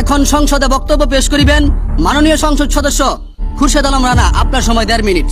এখন সংসদে বক্তব্য পেশ করিবেন মাননীয় সংসদ সদস্য খুরশেদ আলম রানা। আপনার সময় 1.5 মিনিট।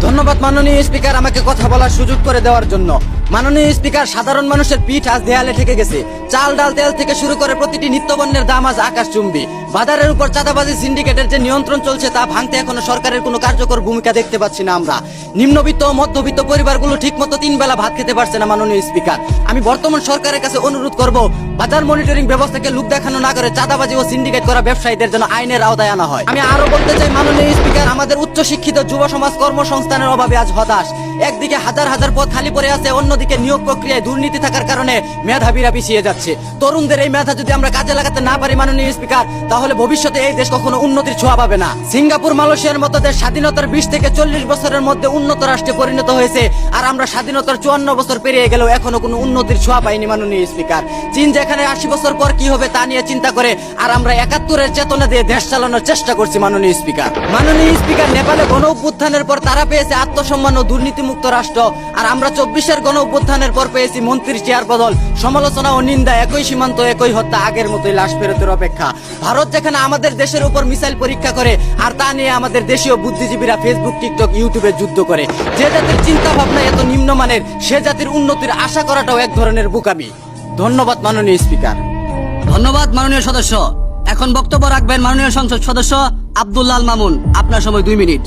ধন্যবাদ মাননীয় স্পিকার, আমাকে কথা বলার সুযোগ করে দেওয়ার জন্য। মাননীয় স্পিকার, সাধারণ মানুষের পিঠ আজ দেয়ালে ঠেকে গেছে। চাল ডাল তেল থেকে শুরু করে প্রতিটি নিত্যপণ্যের দাম আজ আকাশচুম্বী। বাজারের উপর চাঁদাবাজি সিন্ডিকেটের যে নিয়ন্ত্রণ চলছে তা ভাঙতে এখনো সরকারের কোনো কার্যকর ভূমিকা দেখতে পাচ্ছি না আমরা। নিম্নবিত্ত ও মধ্যবিত্ত পরিবারগুলো ঠিকমতো 3 বেলা ভাত খেতে পারছে না। মাননীয় স্পিকার, আমি বর্তমান সরকারের কাছে অনুরোধ করব, বাজার মনিটরিং ব্যবস্থাকে লোক দেখানো না করে চাঁদাবাজি ও সিন্ডিকেট করা ব্যবসায়ীদের যেন আইনের আওতায় আনা হয়। আমি আরো বলতে চাই মাননীয় স্পিকার, আমাদের উচ্চ শিক্ষিত যুব সমাজ কর্মসংস্থানের অভাবে আজ হতাশ। একদিকে হাজার হাজার পদ খালি পড়ে আছে, অন্যদিকে নিয়োগ প্রক্রিয়ায় দুর্নীতি থাকার কারণে মেধাবীরা পিছিয়ে যাচ্ছে। তরুণদের এই মেধা যদি আমরা কাজে লাগাতে না পারি মাননীয় স্পিকার, তাহলে ভবিষ্যতে এই দেশ কখনো উন্নতির ছোঁয়া পাবে না। সিঙ্গাপুর, মালয়েশিয়ার মতো দেশ স্বাধীনতার 20 থেকে 40 বছরের মধ্যে উন্নত রাষ্ট্রে পরিণত হয়েছে, আর আমরা স্বাধীনতার 54 বছর পেরিয়ে গেলেও এখনো কোনো উন্নতির ছোঁয়া পাইনি মাননীয় স্পিকার। চীন যেখানে 80 বছর পর কি হবে তা নিয়ে চিন্তা করে, আর আমরা 71-এর চেতনা দিয়ে দেশ চালানোর চেষ্টা করছি মাননীয় স্পিকার। মাননীয় স্পিকার, নেপালে গণ অভ্যুত্থানের পর তারা পেয়েছে আত্মসম্মান ও দুর্নীতিমুক্ত রাষ্ট্র, আর আমরা 24-এর গণ অভ্যুত্থানের পর পেয়েছি মন্ত্রীর চেয়ার বদল, সমালোচনা ও নিন্দা, একই সীমান্ত একই হত্যা, আগের মতোই লাশ ফেরতের অপেক্ষা। ভারত যেখানে আমাদের দেশের উপর মিসাইল পরীক্ষা করে, আর তা নিয়ে আমাদের দেশীয় বুদ্ধিজীবীরা ফেসবুক, টিকটক, ইউটিউবে যুদ্ধ করে। যে জাতির চিন্তা ভাবনা এত নিম্নমানের, সে জাতির উন্নতির আশা করাটাও এক ধরনের বোকামি। ধন্যবাদ মাননীয় স্পিকার। ধন্যবাদ মাননীয় সদস্য। এখন বক্তব্য রাখবেন মাননীয় সংসদ সদস্য আব্দুল্লাহ আল মামুন। আপনার সময় 2 মিনিট।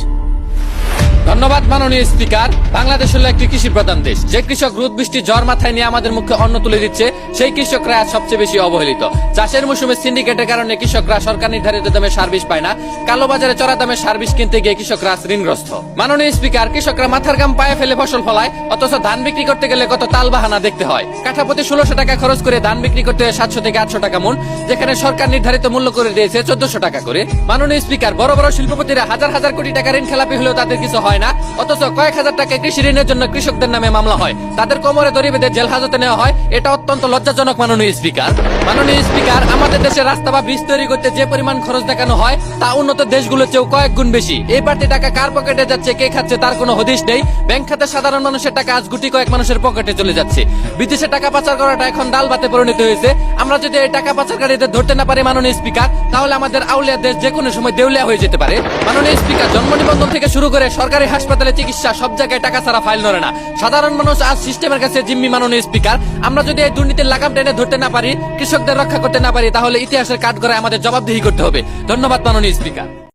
ধন্যবাদ মাননীয় স্পিকার। বাংলাদেশ হলো একটি কৃষি প্রধান দেশ। যে কৃষক রোদ বৃষ্টি জ্বর মাথায় নিয়ে আমাদের মুখে অন্ন তুলে দিচ্ছে, সেই কৃষকরা আজ সবচেয়ে বেশি অবহেলিত। চাষের মৌসুমে সিন্ডিকেটের কারণে কৃষকরা সরকার নির্ধারিত দামে সার বীজ পায় না। কালোবাজারে চড়া দামে সার বীজ কিনতে গিয়ে কৃষকরা আজ ঋণগ্রস্ত। মাননীয় স্পিকার, কৃষকরা মাথার ঘাম পায়ে ফেলে ফসল ফলায়, অথচ ধান বিক্রি করতে গেলে কত তাল বাহানা দেখতে হয়। কাঠাপ্রতি 1600 টাকা খরচ করে ধান বিক্রি করতে হয় 700 থেকে 800 টাকা মন, যেখানে সরকার নির্ধারিত মূল্য করে দিয়েছে 1400 টাকা করে। মাননীয় স্পিকার, বড় বড় শিল্পপতিরা হাজার হাজার কোটি টাকা ঋণ খেলাপি হলেও তাদের কিছু হয় না, অথচ কয়েক হাজার টাকা কৃষি ঋণের জন্য কৃষকদের নামে মামলা হয়, তাদের কোমরে দড়ি বেঁধে জেল হাজতে নেওয়া হয়। এটা অত্যন্ত লজ্জাজনক মাননীয় স্পিকার। মাননীয় স্পিকার, আমাদের দেশে রাস্তা বা ব্রিজ তৈরি করতে যে পরিমাণ খরচ দেখানো হয় তা উন্নত দেশগুলোর চেয়েও কয়েক গুণ বেশি। এই বাড়তি টাকা কার পকেটে যাচ্ছে, কে খাচ্ছে তার কোনো হদিশ নেই। ব্যাংক খাতে সাধারণ মানুষের টাকা আজ গুটি কয়েক মানুষের পকেটে চলে যাচ্ছে। বিদেশে টাকা পাচার করাটা এখন ডাল ভাতে পরিণত হয়েছে। আমরা যদি এই টাকা পাচারকারীদের ধরতে না পারি মাননীয় স্পিকার, তাহলে আমাদের আউলিয়া দেশ যে কোনো সময় দেউলিয়া হয়ে যেতে পারে। মাননীয় স্পিকার, জন্ম নিবন্ধন থেকে শুরু করে সরকারি হাসপাতালে চিকিৎসা, সব জায়গায় টাকা ছাড়া ফাইল নড়ে না। সাধারণ মানুষ আজ সিস্টেমের কাছে জিম্মি। মাননীয় স্পিকার, আমরা যদি এই দুর্নীতির লাগাম টেনে ধরতে না পারি, কৃষকদের রক্ষা করতে না পারি, তাহলে ইতিহাসের কাঠগড়ায় আমাদের জবাবদিহি করতে হবে। ধন্যবাদ মাননীয় স্পিকার।